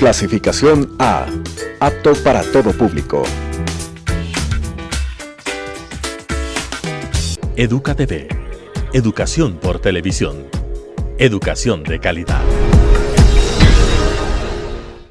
Clasificación A. Apto para todo público. Educa TV. Educación por televisión. Educación de calidad.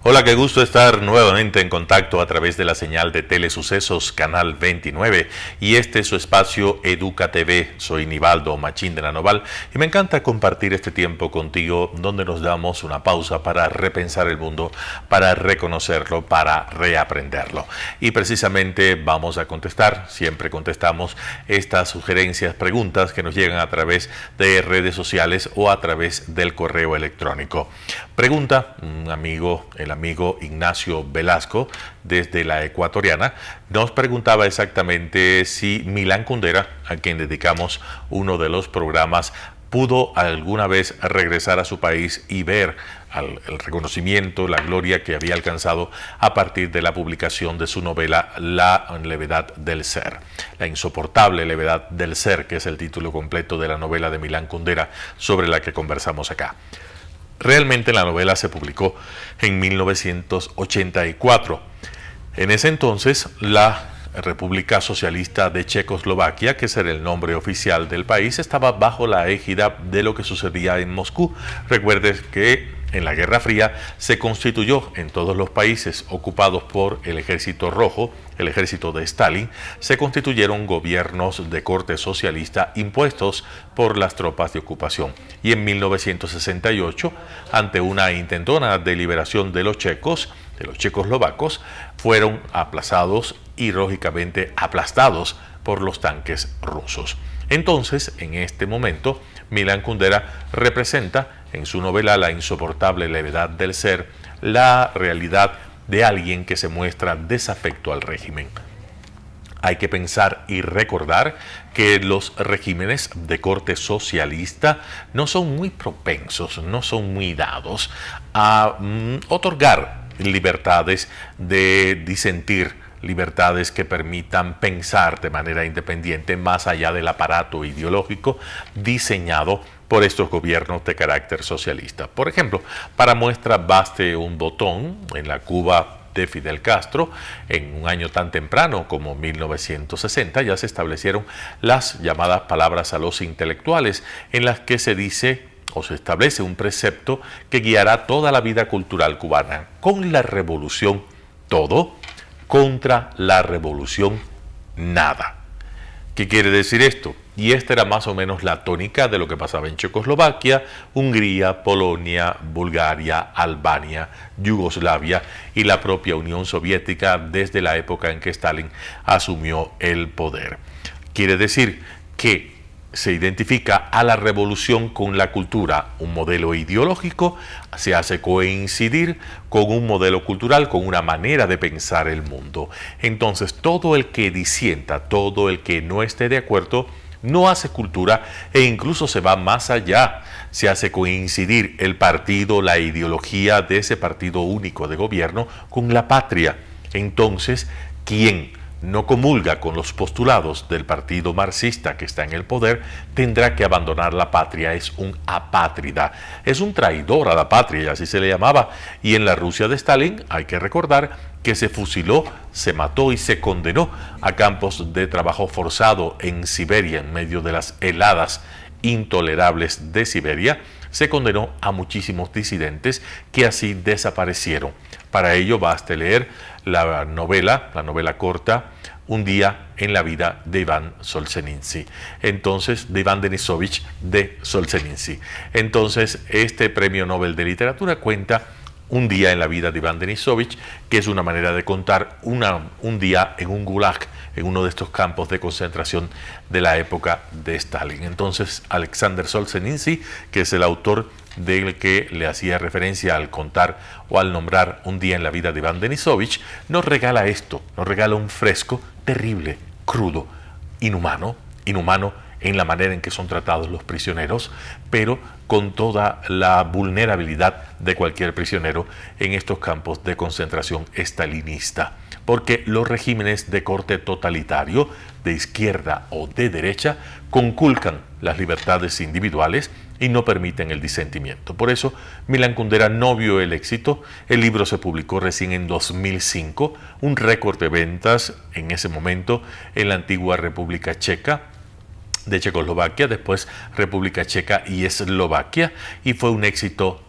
Hola, qué gusto estar nuevamente en contacto a través de la señal de Telesucesos, Canal 29. Y este es su espacio Educa TV. Soy Nivaldo Machín de la Noval y me encanta compartir este tiempo contigo donde nos damos una pausa para repensar el mundo, para reconocerlo, para reaprenderlo. Y precisamente vamos a contestar, siempre contestamos estas sugerencias, preguntas que nos llegan a través de redes sociales o a través del correo electrónico. Pregunta, un amigo, el amigo Ignacio Velasco, desde la Ecuatoriana, nos preguntaba exactamente si Milán Kundera, a quien dedicamos uno de los programas, pudo alguna vez regresar a su país y ver el reconocimiento, la gloria que había alcanzado a partir de la publicación de su novela La levedad del ser. La insoportable levedad del ser, que es el título completo de la novela de Milán Kundera, sobre la que conversamos acá. Realmente la novela se publicó en 1984. En ese entonces, la República Socialista de Checoslovaquia, que era el nombre oficial del país, estaba bajo la égida de lo que sucedía en Moscú. Recuerdes que en la Guerra Fría se constituyó en todos los países ocupados por el Ejército Rojo, el ejército de Stalin, se constituyeron gobiernos de corte socialista impuestos por las tropas de ocupación. Y en 1968, ante una intentona de liberación de los checoslovacos, fueron aplazados y lógicamente aplastados por los tanques rusos. Entonces, en este momento, Milán Kundera representa en su novela La insoportable levedad del ser la realidad de alguien que se muestra desafecto al régimen. Hay que pensar y recordar que los regímenes de corte socialista no son muy propensos, no son muy dados a otorgar libertades de disentir, libertades que permitan pensar de manera independiente más allá del aparato ideológico diseñado por estos gobiernos de carácter socialista. Por ejemplo, para muestra baste un botón en la Cuba de Fidel Castro. En un año tan temprano como 1960 ya se establecieron las llamadas palabras a los intelectuales, en las que se dice o se establece un precepto que guiará toda la vida cultural cubana: con la revolución todo, contra la revolución nada. ¿Qué quiere decir esto? Y esta era más o menos la tónica de lo que pasaba en Checoslovaquia, Hungría, Polonia, Bulgaria, Albania, Yugoslavia y la propia Unión Soviética desde la época en que Stalin asumió el poder. Quiere decir que se identifica a la revolución con la cultura. Un modelo ideológico se hace coincidir con un modelo cultural, con una manera de pensar el mundo. Entonces, todo el que disienta, todo el que no esté de acuerdo, no hace cultura e incluso se va más allá. Se hace coincidir el partido, la ideología de ese partido único de gobierno con la patria. Entonces, ¿quién no comulga con los postulados del partido marxista que está en el poder tendrá que abandonar la patria? Es un apátrida, es un traidor a la patria, y así se le llamaba. Y en la Rusia de Stalin hay que recordar que se fusiló, se mató y se condenó a campos de trabajo forzado en Siberia, en medio de las heladas intolerables de Siberia. Se condenó a muchísimos disidentes que así desaparecieron. Para ello baste leer la novela corta Un día en la vida de Iván Solzhenitsyn. Entonces, de Iván Denisovich de Solzhenitsyn. Entonces, este premio Nobel de Literatura cuenta un día en la vida de Iván Denisovich, que es una manera de contar un día en un gulag, en uno de estos campos de concentración de la época de Stalin. Entonces, Alexander Solzhenitsyn, que es el autor del que le hacía referencia al contar o al nombrar un día en la vida de Iván Denisovich, nos regala esto, nos regala un fresco terrible, crudo, inhumano en la manera en que son tratados los prisioneros, pero con toda la vulnerabilidad de cualquier prisionero en estos campos de concentración estalinista. Porque los regímenes de corte totalitario, de izquierda o de derecha, conculcan las libertades individuales y no permiten el disentimiento. Por eso, Milan Kundera no vio el éxito. El libro se publicó recién en 2005, un récord de ventas en ese momento en la antigua República Checa, de Checoslovaquia, después República Checa y Eslovaquia, y fue un éxito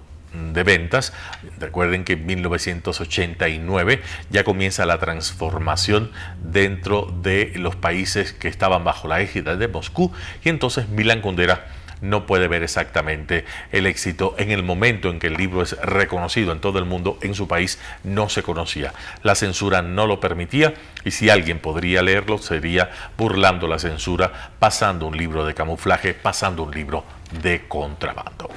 de ventas. Recuerden que en 1989 ya comienza la transformación dentro de los países que estaban bajo la égida de Moscú, y entonces Milan Kundera no puede ver exactamente el éxito en el momento en que el libro es reconocido en todo el mundo. En su país no se conocía, la censura no lo permitía, y si alguien podría leerlo sería burlando la censura, pasando un libro de camuflaje, pasando un libro de contrabando.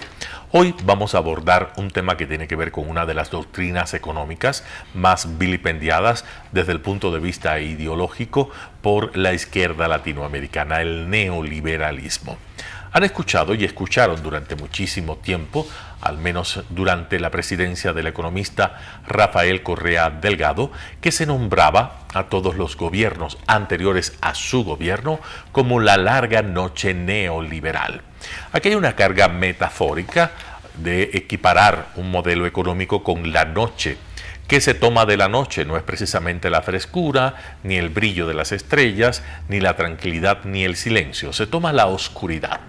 Hoy vamos a abordar un tema que tiene que ver con una de las doctrinas económicas más vilipendiadas desde el punto de vista ideológico por la izquierda latinoamericana, el neoliberalismo. Han escuchado y escucharon durante muchísimo tiempo, al menos durante la presidencia del economista Rafael Correa Delgado, que se nombraba a todos los gobiernos anteriores a su gobierno como la larga noche neoliberal. Aquí hay una carga metafórica de equiparar un modelo económico con la noche. ¿Qué se toma de la noche? No es precisamente la frescura, ni el brillo de las estrellas, ni la tranquilidad, ni el silencio. Se toma la oscuridad.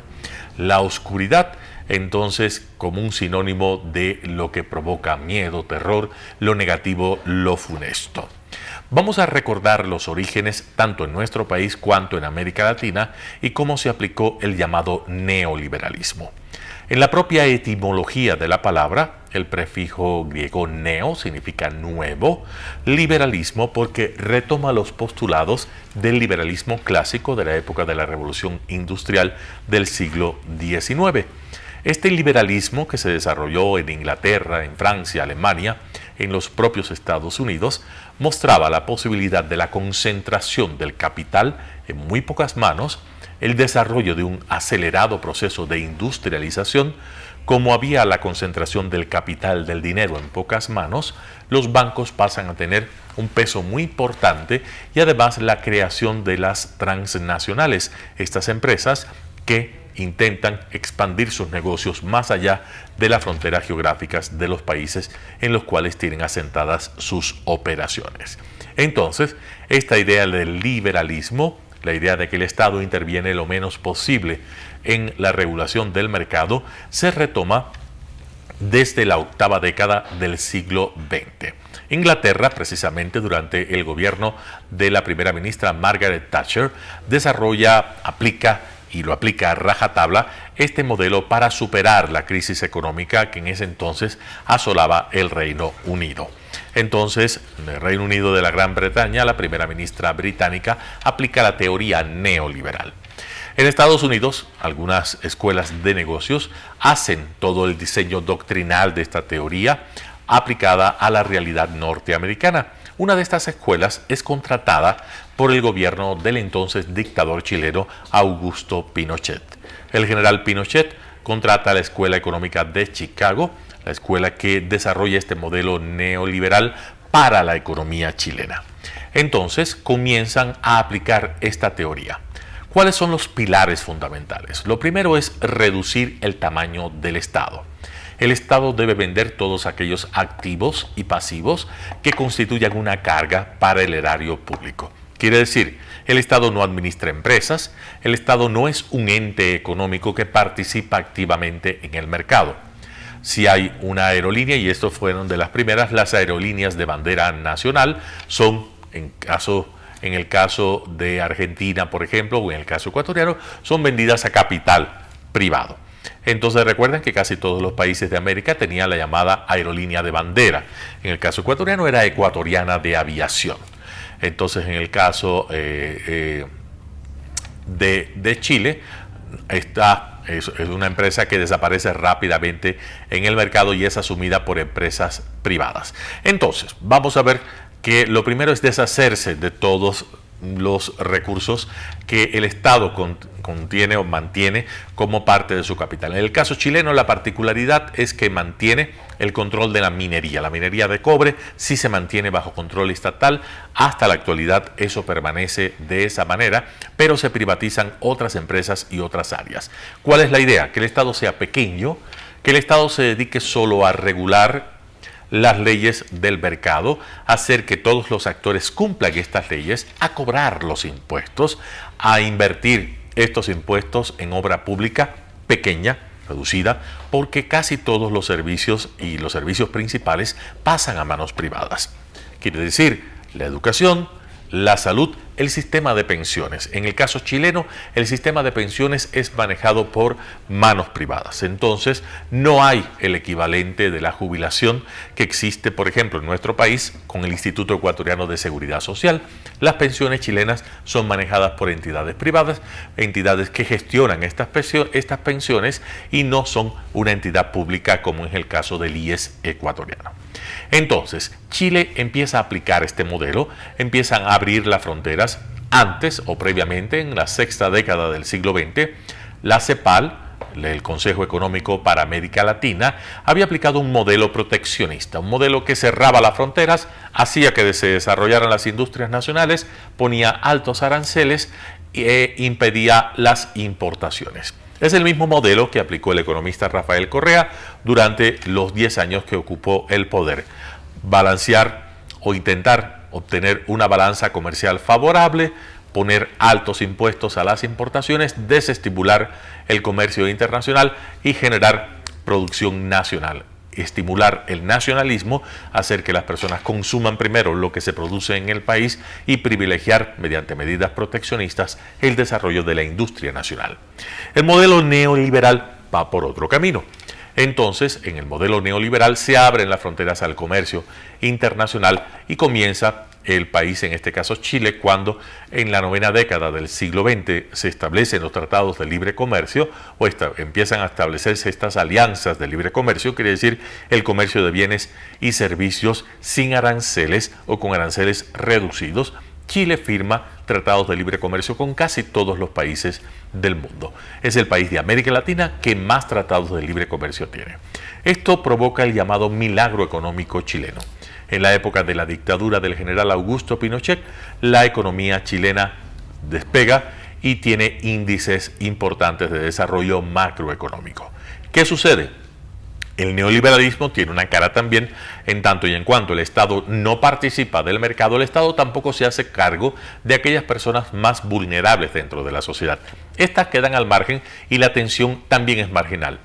La oscuridad, entonces, como un sinónimo de lo que provoca miedo, terror, lo negativo, lo funesto. Vamos a recordar los orígenes tanto en nuestro país cuanto en América Latina y cómo se aplicó el llamado neoliberalismo. En la propia etimología de la palabra, el prefijo griego neo significa nuevo, liberalismo porque retoma los postulados del liberalismo clásico de la época de la Revolución Industrial del siglo XIX. Este liberalismo, que se desarrolló en Inglaterra, en Francia, Alemania, en los propios Estados Unidos, mostraba la posibilidad de la concentración del capital en muy pocas manos, el desarrollo de un acelerado proceso de industrialización. Como había la concentración del capital del dinero en pocas manos, los bancos pasan a tener un peso muy importante y además la creación de las transnacionales, estas empresas que intentan expandir sus negocios más allá de las fronteras geográficas de los países en los cuales tienen asentadas sus operaciones. Entonces, esta idea del liberalismo, la idea de que el Estado interviene lo menos posible en la regulación del mercado, se retoma desde la octava década del siglo XX. Inglaterra, precisamente durante el gobierno de la primera ministra Margaret Thatcher, aplica a rajatabla este modelo para superar la crisis económica que en ese entonces asolaba el Reino Unido. Entonces, en el Reino Unido de la Gran Bretaña, la primera ministra británica aplica la teoría neoliberal. En Estados Unidos, algunas escuelas de negocios hacen todo el diseño doctrinal de esta teoría aplicada a la realidad norteamericana. Una de estas escuelas es contratada por el gobierno del entonces dictador chileno Augusto Pinochet. El general Pinochet contrata a la Escuela Económica de Chicago, la escuela que desarrolla este modelo neoliberal para la economía chilena. Entonces comienzan a aplicar esta teoría. ¿Cuáles son los pilares fundamentales? Lo primero es reducir el tamaño del Estado. El Estado debe vender todos aquellos activos y pasivos que constituyan una carga para el erario público. Quiere decir, el Estado no administra empresas, el Estado no es un ente económico que participa activamente en el mercado. Si hay una aerolínea, y estos fueron de las primeras, las aerolíneas de bandera nacional son, en el caso de Argentina, por ejemplo, o en el caso ecuatoriano, son vendidas a capital privado. Entonces recuerden que casi todos los países de América tenían la llamada aerolínea de bandera. En el caso ecuatoriano era Ecuatoriana de Aviación. Entonces en el caso de Chile, esta es una empresa que desaparece rápidamente en el mercado y es asumida por empresas privadas. Entonces vamos a ver que lo primero es deshacerse de todos los recursos que el Estado contiene o mantiene como parte de su capital. En el caso chileno, la particularidad es que mantiene el control de la minería. La minería de cobre sí se mantiene bajo control estatal. Hasta la actualidad eso permanece de esa manera, pero se privatizan otras empresas y otras áreas. ¿Cuál es la idea? Que el Estado sea pequeño, que el Estado se dedique solo a regular las leyes del mercado, hacer que todos los actores cumplan estas leyes, a cobrar los impuestos, a invertir estos impuestos en obra pública pequeña, reducida, porque casi todos los servicios y los servicios principales pasan a manos privadas. Quiere decir, la educación, la salud, el sistema de pensiones. En el caso chileno, el sistema de pensiones es manejado por manos privadas. Entonces, no hay el equivalente de la jubilación que existe, por ejemplo, en nuestro país con el Instituto Ecuatoriano de Seguridad Social. Las pensiones chilenas son manejadas por entidades privadas, entidades que gestionan estas pensiones y no son una entidad pública como es el caso del IES ecuatoriano. Entonces, Chile empieza a aplicar este modelo, empiezan a abrir las fronteras. Antes o previamente, en la sexta década del siglo XX, la CEPAL, el Consejo Económico para América Latina, había aplicado un modelo proteccionista, un modelo que cerraba las fronteras, hacía que se desarrollaran las industrias nacionales, ponía altos aranceles e impedía las importaciones. Es el mismo modelo que aplicó el economista Rafael Correa durante los 10 años que ocupó el poder. Balancear o intentar obtener una balanza comercial favorable, poner altos impuestos a las importaciones, desestimular el comercio internacional y generar producción nacional. Estimular el nacionalismo, hacer que las personas consuman primero lo que se produce en el país y privilegiar, mediante medidas proteccionistas, el desarrollo de la industria nacional. El modelo neoliberal va por otro camino. Entonces, en el modelo neoliberal se abren las fronteras al comercio internacional y comienza el país, en este caso Chile, cuando en la novena década del siglo XX se establecen los tratados de libre comercio o empiezan a establecerse estas alianzas de libre comercio, quiere decir el comercio de bienes y servicios sin aranceles o con aranceles reducidos. Chile firma tratados de libre comercio con casi todos los países del mundo. Es el país de América Latina que más tratados de libre comercio tiene. Esto provoca el llamado milagro económico chileno. En la época de la dictadura del general Augusto Pinochet, la economía chilena despega y tiene índices importantes de desarrollo macroeconómico. ¿Qué sucede? El neoliberalismo tiene una cara también, en tanto y en cuanto el Estado no participa del mercado, el Estado tampoco se hace cargo de aquellas personas más vulnerables dentro de la sociedad. Estas quedan al margen y la atención también es marginal.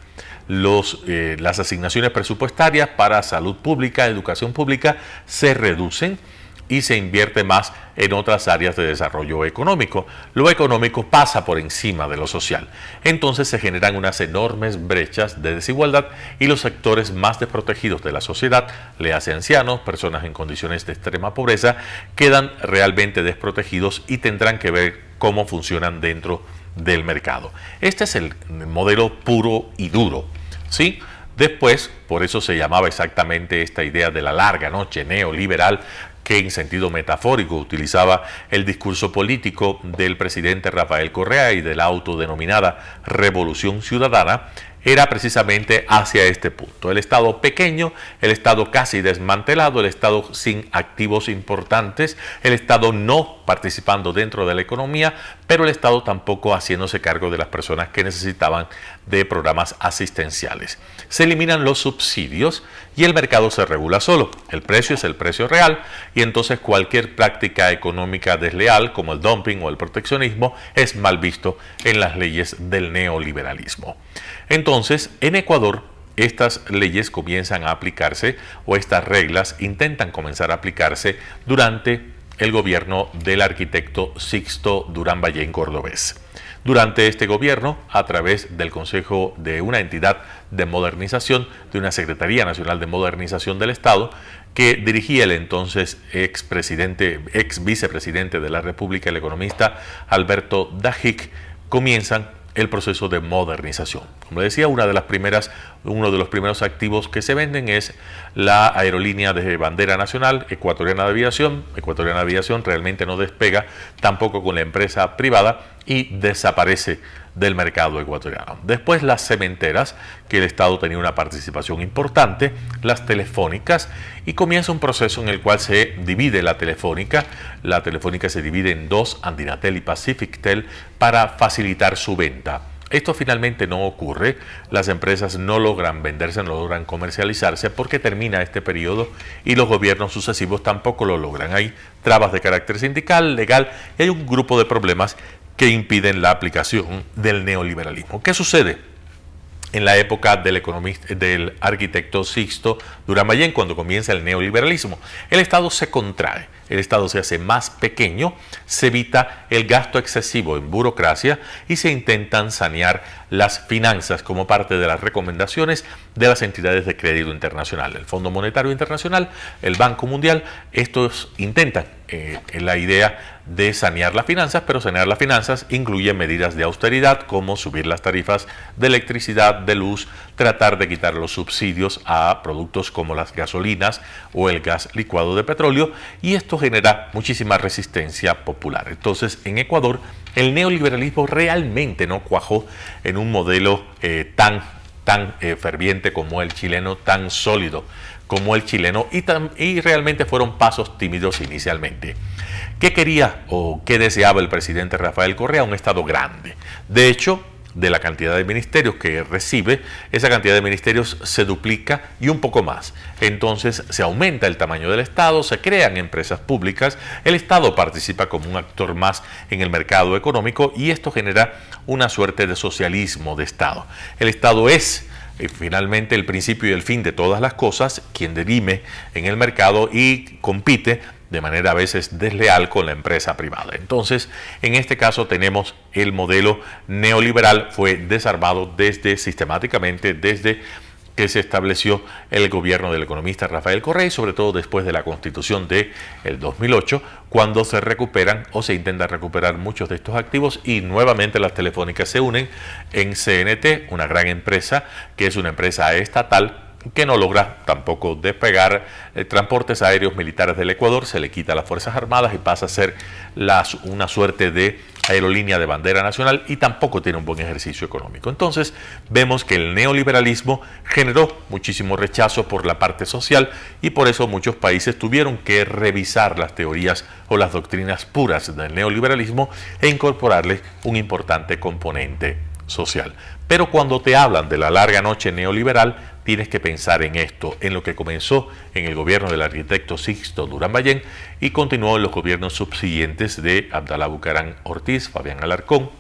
Las asignaciones presupuestarias para salud pública, educación pública, se reducen y se invierte más en otras áreas de desarrollo económico. Lo económico pasa por encima de lo social. Entonces se generan unas enormes brechas de desigualdad y los sectores más desprotegidos de la sociedad, le hace ancianos, personas en condiciones de extrema pobreza, quedan realmente desprotegidos y tendrán que ver cómo funcionan dentro del mercado. Este es el modelo puro y duro, ¿sí? Después, por eso se llamaba exactamente esta idea de la larga noche neoliberal, que en sentido metafórico utilizaba el discurso político del presidente Rafael Correa y de la autodenominada Revolución Ciudadana, era precisamente hacia este punto. El Estado pequeño, el Estado casi desmantelado, el Estado sin activos importantes, el Estado no participando dentro de la economía, pero el Estado tampoco haciéndose cargo de las personas que necesitaban de programas asistenciales. Se eliminan los subsidios y el mercado se regula solo. El precio es el precio real y entonces cualquier práctica económica desleal como el dumping o el proteccionismo es mal visto en las leyes del neoliberalismo. Entonces, en Ecuador, estas leyes comienzan a aplicarse o estas reglas intentan comenzar a aplicarse durante el gobierno del arquitecto Sixto Durán Ballén Cordobés. Durante este gobierno, a través del Consejo de una entidad de modernización, de una Secretaría Nacional de Modernización del Estado, que dirigía el entonces ex vicepresidente de la República, el economista Alberto Dajic, comienzan el proceso de modernización. Como decía, uno de los primeros activos que se venden es la aerolínea de bandera nacional, Ecuatoriana de Aviación. Ecuatoriana de Aviación realmente no despega tampoco con la empresa privada y desaparece del mercado ecuatoriano. Después las cementeras, que el Estado tenía una participación importante, las telefónicas, y comienza un proceso en el cual se divide la telefónica. La telefónica se divide en dos, Andinatel y Pacifictel, para facilitar su venta. Esto finalmente no ocurre, las empresas no logran venderse, no logran comercializarse porque termina este periodo y los gobiernos sucesivos tampoco lo logran. Hay trabas de carácter sindical, legal, y hay un grupo de problemas que impiden la aplicación del neoliberalismo. ¿Qué sucede? En la época del arquitecto Sixto Durán Ballén, cuando comienza el neoliberalismo, el Estado se contrae, el Estado se hace más pequeño, se evita el gasto excesivo en burocracia y se intentan sanear las finanzas como parte de las recomendaciones de las entidades de crédito internacional, el Fondo Monetario Internacional, el Banco Mundial. Estos intentan la idea de sanear las finanzas, pero sanear las finanzas incluye medidas de austeridad como subir las tarifas de electricidad, de luz, tratar de quitar los subsidios a productos como las gasolinas o el gas licuado de petróleo, y esto genera muchísima resistencia popular. Entonces, en Ecuador, el neoliberalismo realmente no cuajó en un modelo tan ferviente como el chileno, tan sólido como el chileno, y realmente fueron pasos tímidos inicialmente. ¿Qué quería o qué deseaba el presidente Rafael Correa? Un Estado grande. De hecho, de la cantidad de ministerios que recibe, esa cantidad de ministerios se duplica y un poco más. Entonces se aumenta el tamaño del Estado, se crean empresas públicas, el Estado participa como un actor más en el mercado económico y esto genera una suerte de socialismo de Estado. El Estado es finalmente el principio y el fin de todas las cosas, quien dirime en el mercado y compite de manera a veces desleal con la empresa privada. Entonces, en este caso tenemos el modelo neoliberal, fue desarmado sistemáticamente desde que se estableció el gobierno del economista Rafael Correa y sobre todo después de la Constitución del 2008, cuando se recuperan o se intentan recuperar muchos de estos activos y nuevamente las telefónicas se unen en CNT, una gran empresa que es una empresa estatal que no logra tampoco despegar transportes aéreos militares del Ecuador, se le quita a las Fuerzas Armadas y pasa a ser una suerte de aerolínea de bandera nacional y tampoco tiene un buen ejercicio económico. Entonces vemos que el neoliberalismo generó muchísimo rechazo por la parte social y por eso muchos países tuvieron que revisar las teorías o las doctrinas puras del neoliberalismo e incorporarle un importante componente social. Pero cuando te hablan de la larga noche neoliberal, tienes que pensar en esto, en lo que comenzó en el gobierno del arquitecto Sixto Durán Ballén y continuó en los gobiernos subsiguientes de Abdalá Bucaram Ortiz, Fabián Alarcón,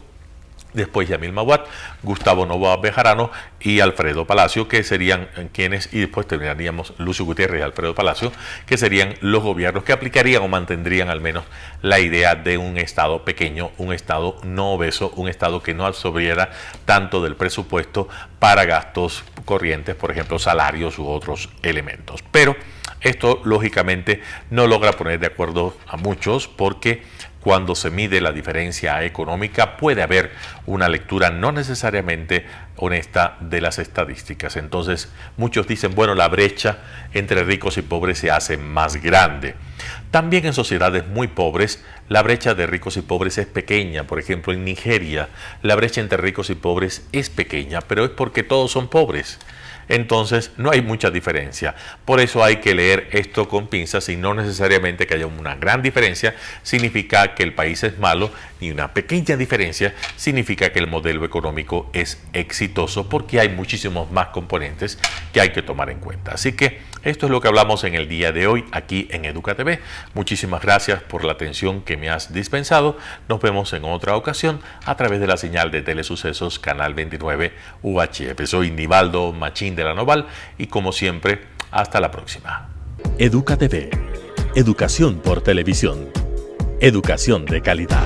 después Yamil Mahuad, Gustavo Noboa Bejarano y Alfredo Palacio, que serían quienes, y después terminaríamos Lucio Gutiérrez y Alfredo Palacio, que serían los gobiernos que aplicarían o mantendrían al menos la idea de un Estado pequeño, un Estado no obeso, un Estado que no absorbiera tanto del presupuesto para gastos corrientes, por ejemplo, salarios u otros elementos. Pero esto lógicamente no logra poner de acuerdo a muchos porque cuando se mide la diferencia económica puede haber una lectura no necesariamente honesta de las estadísticas. Entonces muchos dicen, bueno, la brecha entre ricos y pobres se hace más grande. También en sociedades muy pobres la brecha de ricos y pobres es pequeña. Por ejemplo, en Nigeria la brecha entre ricos y pobres es pequeña, pero es porque todos son pobres. Entonces no hay mucha diferencia. Por eso hay que leer esto con pinzas y no necesariamente que haya una gran diferencia significa que el país es malo, ni una pequeña diferencia significa que el modelo económico es exitoso, porque hay muchísimos más componentes que hay que tomar en cuenta. Así que esto es lo que hablamos en el día de hoy aquí en EducaTV. Muchísimas gracias por la atención que me has dispensado. Nos vemos en otra ocasión a través de la señal de Telesucesos Canal 29 UHF. Soy Nivaldo Machín de la Noval y como siempre, hasta la próxima. EducaTV. Educación por televisión. Educación de calidad.